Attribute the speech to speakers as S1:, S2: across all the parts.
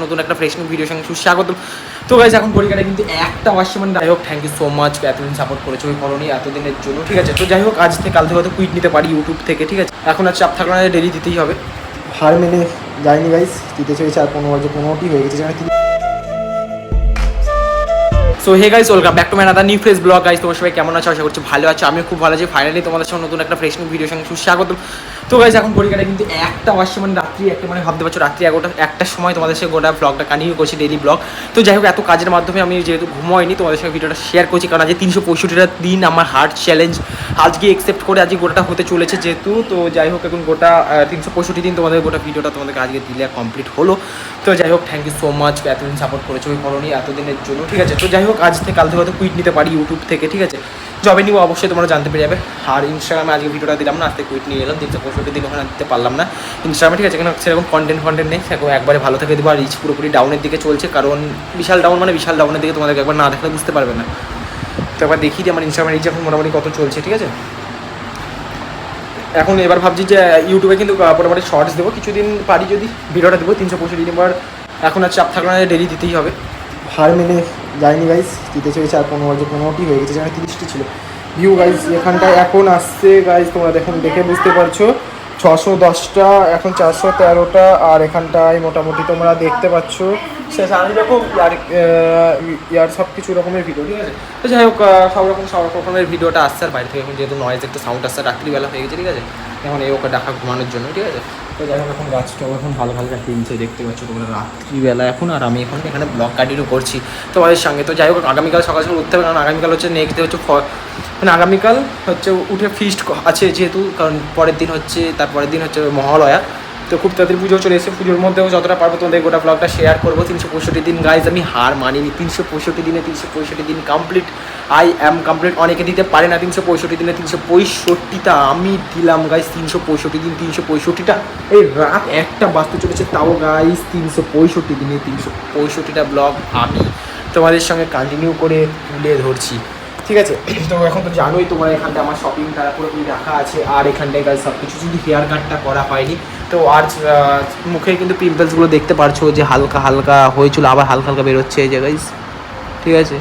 S1: নতুন একটা ফ্রেশ ভিডিওর সঙ্গে সুস্বাগত। তো গাইজ এখন পরীক্ষাটা কিন্তু একটা আসছে, মানে যাই হোক থ্যাংক ইউ সো মাচ, এতদিন সাপোর্ট করেছো ওই করণী এতদিনের জন্য, ঠিক আছে। তো যাই হোক আজ থেকে কাল থেকে হয়তো কুইট নিতে পারি ইউটিউব থেকে, ঠিক আছে। এখন আর চাপ থাকলে না, ডেলি দিতেই হবে। হার মেনে যায়নি গাইজ, দিতে চলেছে আর 15টি হয়ে গেছে, যেখানে so hey guys, welcome back to my other new fresh blog. Guys তোমার সবাই কেমন আছো? আশা করছি ভালো আছো, আমিও খুব ভালো আছি। ফাইনালি তোমাদের সঙ্গে নতুন একটা ফ্রেশ ভিডিওর সঙ্গে সুস্বাগত। তো গাইস এখন পরীক্ষাটা কিন্তু একটা আসছে, মানে রাত্রি একটা, মানে ভাবতে পারছো রাত্রি 11টার সময় তোমাদের সাথে গোটা ব্লগটা কন্টিনিউ করছি, ডেইলি ব্লগ। তো যাই হোক এত কাজের মাধ্যমে আমি যেহেতু ঘুমোইনি, তোমাদের সঙ্গে ভিডিওটা শেয়ার করছি, কারণ আজকে 365টা দিন আমার হার্ট চ্যালেঞ্জ আজকে একসেপ্ট করে আজকে গোটাটা হতে চলেছে যেহেতু। তো যাই হোক এখন গোটা 365 দিন তোমাদের গোটা ভিডিওটা তোমাদেরকে আজকে দিলে কমপ্লিট হলো। তো যাই হোক থ্যাংক ইউ সো মাচ, এতদিন সাপোর্ট করেছো ওই করণী এতদিনের জন্য, ঠিক আছে। তো যাই হোক আজ থেকে কাল থেকে হয়তো কুইট নিতে পারি ইউটিউব থেকে, ঠিক আছে। জবে নিব অবশ্যই তোমরা জানতে পেরে যাবে। আর ইনস্টাগ্রামে আজকে ভিডিওটা দিলাম না, আজকে কুইট নিয়ে এলাম 365 দিন, ওখানে দিতে পারলাম না ইনস্টাগ্রামে, ঠিক আছে। এখানে সেরকম কন্টেন্ট নেই, সেরকম একবারে ভালো থেকে দেবো। আর রিচ পুরোপুরি ডাউনের দিকে চলছে, কারণ বিশাল ডাউন, মানে বিশাল ডাউনের দিকে তোমাদেরকে একবার না দেখলে বুঝতে পারবে না। তো একবার দেখি যে আমার ইনস্টাগ্রামে রিচ এখন মোটামুটি কত চলছে, ঠিক আছে। এখন এবার ভাবছি যে ইউটিউবে কিন্তু মোটামুটি শর্টস দেবো, কিছুদিন পারি যদি ভিডিওটা দেবো 365 দিন। এবার এখন আর চাপ থাকলে না, ডেলি দিতেই হবে। হার মেনে যায়নি গাইজ, দিতে চলেছে আর 15টি হয়ে গেছে, যেখানে 30টি ছিল ভিউ গাইজ। এখানটায় এখন আসছে গাইজ, তোমরা দেখে বুঝতে পারছো 610টা, এখন 413টা। আর এখানটায় মোটামুটি তোমরা দেখতে পাচ্ছ আমি রকম ইয়ার সব কিছু রকমের ভিডিও, ঠিক আছে। তো যাই হোক সব রকমের ভিডিওটা আসছে। আর বাইরে থেকে এখন যেহেতু নয়েজ একটা সাউন্ড আসছে, রাত্রিবেলা হয়ে গেছে, ঠিক আছে। এখন এই ওকে ডাকা ঘুমানোর জন্য, ঠিক আছে। তো যাই হোক এখন গাছটাও এখন হালকা কিনছে, দেখতে পাচ্ছ তোমরা রাত্রিবেলা এখন। আর আমি এখন এখানে ব্লগ কন্টিনিউ করছি তোমাদের সঙ্গে। তো যাই হোক আগামীকাল সকাল সকাল উঠতে হবে, কারণ আগামীকাল হচ্ছে নেক্সট ডে হচ্ছে, মানে আগামীকাল হচ্ছে উঠে ফিস্ট আছে যেহেতু, কারণ পরের দিন হচ্ছে, তারপরের দিন হচ্ছে মহালয়া। তো খুব তাড়াতাড়ি পুজো চলে এসে, পুজোর মধ্যেও যতটা পারবো তোমাদের গোটা ব্লগটা শেয়ার করবো। 365 দিন গাইজ আমি হার মানিনি, 365 দিনে 365 দিন কমপ্লিট, আই অ্যাম কমপ্লিট। অনেকে দিতে পারে না 365 দিনে 365টা, আমি দিলাম গাইজ 365 দিন 365টা। এই রাত 1টা বাজতে চলেছে, তাও গাইজ 365 দিনে 365টা ব্লগ আমি তোমাদের সঙ্গে কন্টিনিউ করে তুলে ধরছি, ঠিক আছে। তো এখন তো জানোই তোমার এখানটা আমার শপিং তারা পুরোপুরি রাখা আছে। আর এখানটায় গাইজ সব কিছু যদি হেয়ার কাটটা করা হয়নি, তো আর মুখে কিন্তু পিম্পলসগুলো দেখতে পারছো যে হালকা হালকা হয়েছিল, আবার হালকা হালকা বেরোচ্ছে এই যে গাইজ, ঠিক আছে।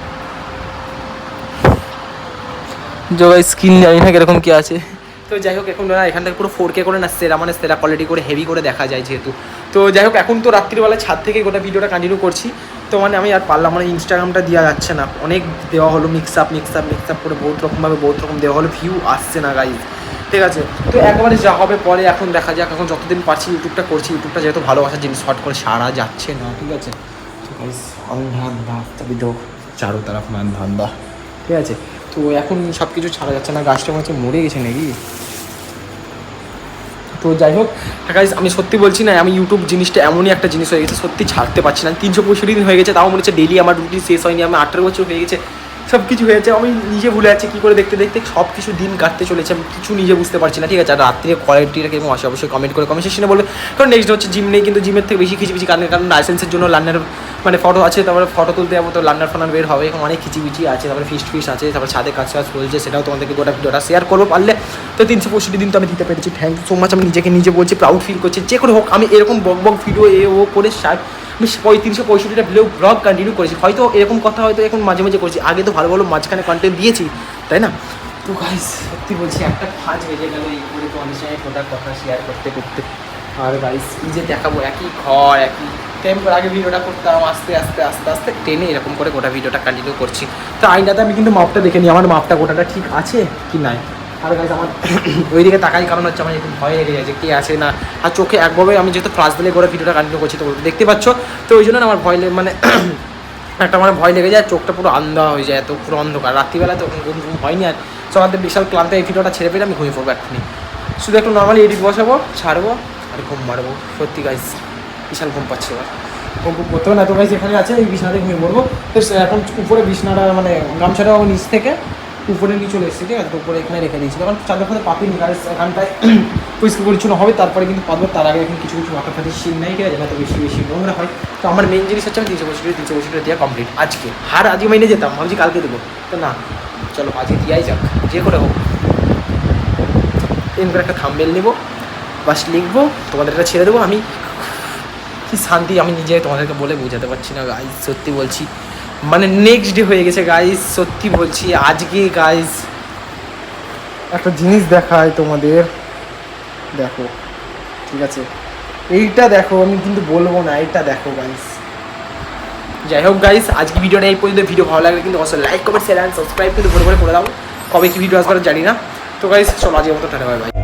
S1: যে গাইজ স্কিন জানি না কিরকম কী আছে। তো যাই হোক এখন এখান থেকে পুরো 4K করে না, সেরা মানে সেরা কোয়ালিটি করে হেভি করে দেখা যায় যেহেতু। তো যাই হোক এখন তো রাত্রিবেলা ছাদ থেকে গোটা ভিডিওটা কন্টিনিউ করছি। তো মানে আমি আর পারলাম, মানে ইনস্টাগ্রামটা দেওয়া যাচ্ছে না, অনেক দেওয়া হলো মিক্স আপ করে বহুত রকম দেওয়া হলো, ভিউ আসছে না গাইজ, ঠিক আছে। তো একবারে যা হবে পরে, এখন দেখা যাক। এখন যতদিন পারছি ইউটিউবটা করছি, ইউটিউবটা যেহেতু ভালোবাসার জিনিস, শর্ট করে সারা যাচ্ছে না, ঠিক আছে। তবে তো চারো তরফ মান ধান্দা, ঠিক আছে। তো এখন সব কিছু ছাড়া যাচ্ছে না, গাছটা মনে হচ্ছে মরে গেছে নাকি। তো যাই হোক গাইজ আমি সত্যি বলছি না, আমি ইউটিউব জিনিসটা এমনই একটা জিনিস হয়ে গেছে, সত্যি ছাড়তে পারছি না। 365 দিন হয়ে গেছে, তাও মনে হচ্ছে ডেলি আমার রুটিন শেষ হয়নি। আমি 18 বছর হয়ে গেছে, সব কিছু হয়েছে, আমি নিজে ভুলে যাচ্ছি কী করে দেখতে দেখতে সব কিছু দিন কাটতে চলেছে, আমি কিছু নিজে বুঝতে পারছি না, ঠিক আছে। আর রাত্রে কোয়ালিটিটা কেমন আসে অবশ্যই কমেন্ট সেকশনে বলে। কারণ নেক্সট হচ্ছে জিম নেই, কিন্তু জিমের থেকে বেশি খিচিবিচি, কারণ লাইসেন্সের জন্য লার্নার মানে ফটো আছে, তারপরে ফটো তুলতে যাবো, তো লার্নার ফার্নার বের হবে, এখন অনেক খিচিবিচি আছে, তারপরে ফিস্ট আছে, তারপরে ছাদে কাজ চলছে, সেটাও তোমাদেরকে গোটা ভিডিওটা শেয়ার করবো পারলে। তো 365 দিন তো আমি দিতে পেরেছি, থ্যাংক ইউ সো মাচ। আমি নিজে বলছি, প্রাউড ফিল করছি, যে করে হোক আমি এরকম বক ভিডিও ও করে আমি 365টা ব্লগ কন্টিনিউ করেছি। হয়তো এরকম কথা হয়তো এখন মাঝে মাঝে করছি, আগে তো ভালো মাঝখানে কন্টেন্ট দিয়েছি, তাই না। তো গাইস সত্যি বলছি একটা কাজ বেজে গেল এই করে, তো অনেক সময় গোটা কথা শেয়ার করতে। আর গাইস কি যে দেখাবো, একই ঘর একই টেম্পোর আগে ভিডিওটা করতাম, আস্তে টেনে এরকম করে গোটা ভিডিওটা কন্টিনিউ করছি। তো আইনাতে আমি কিন্তু মাপটা দেখে নিই, আমার মাপটা গোটাটা ঠিক আছে কি নাই। আর গাইজ আমার ওইদিকে তাকাই, কারণ হচ্ছে আমার একটু ভয় লেগে যায় যে কে আছে না। আর চোখে একভাবে আমি যেহেতু ফ্লাশ দিলে গোটা ভিডিওটা কন্টিনিউ করছি, তো দেখতে পাচ্ছ। তো ওই জন্য আমার ভয় মানে একটা আমার ভয় লেগে যায়, চোখটা পুরো আন্ধা হয়ে যায়, এত পুরো অন্ধকার রাত্রিবেলা, তো ঘুম হয়নি। আর সকালতে বিশাল ক্লান্ত, এই ভিডিওটা ছেড়ে পেলে আমি ঘুমিয়ে পড়বো এক্ষুনি। শুধু একটু নর্মালি এডিট বসাবো, ছাড়বো আর ঘুম মারবো। সত্যি গাইজ বিশাল ঘুম পাচ্ছে, এবার ঘুম করতে হবে না। তো গাইজ এখানে আছে, এই বিছানাতে ঘুমিয়ে পড়বো। তো এখন উপরে বিছানাটা মানে গামছাটাও নিচ থেকে উপরে নিয়ে চলে এসেছি, ঠিক আছে। তো উপরে এখানে রেখে দিয়েছি, তখন চাঁদের ফলে পাপিনি গাছ এখানটায় পরিষ্কার পরিচ্ছন্ন হবে, তারপরে কিন্তু পাবো। তার আগে এখন কিছু মাথাফাটির সিন নেই, ঠিক আছে, না তো বেশি নোংরা হয়। তো আমার মেন জিনিস হচ্ছে আমি 365 দেওয়া কমপ্লিট আজকে। আজকে মাইনে যেতাম, ভাবছি কালকে দেবো, তো না চলো আজকে দিয়াই যাক, যে করে হোক। এরকম করে একটা থাম্বনেল নেবো, বাস লিখবো, তোমাদের এটা ছেড়ে দেবো। আমি কি শান্তি আমি নিজে তোমাদেরকে বলে বোঝাতে পারছি না গাইজ, সত্যি বলছি। মানে নেক্সট ডে হয়ে গেছে গাইজ, সত্যি বলছি। আজকে গাইজ একটা জিনিস দেখায় তোমাদের, দেখো ঠিক আছে, এইটা দেখো, আমি কিন্তু বলবো না, এইটা দেখো গাইজ। যাই হোক গাইজ, আজকে ভিডিওটা এই পর্যন্ত। ভিডিও ভালো লাগলে কিন্তু অবশ্যই like comment share and subscribe কিন্তু করে দাও। কবে কি ভিডিও আসবার জানি না। তো গাইজ চলো আজকের মতো টাটা, বাই বাই।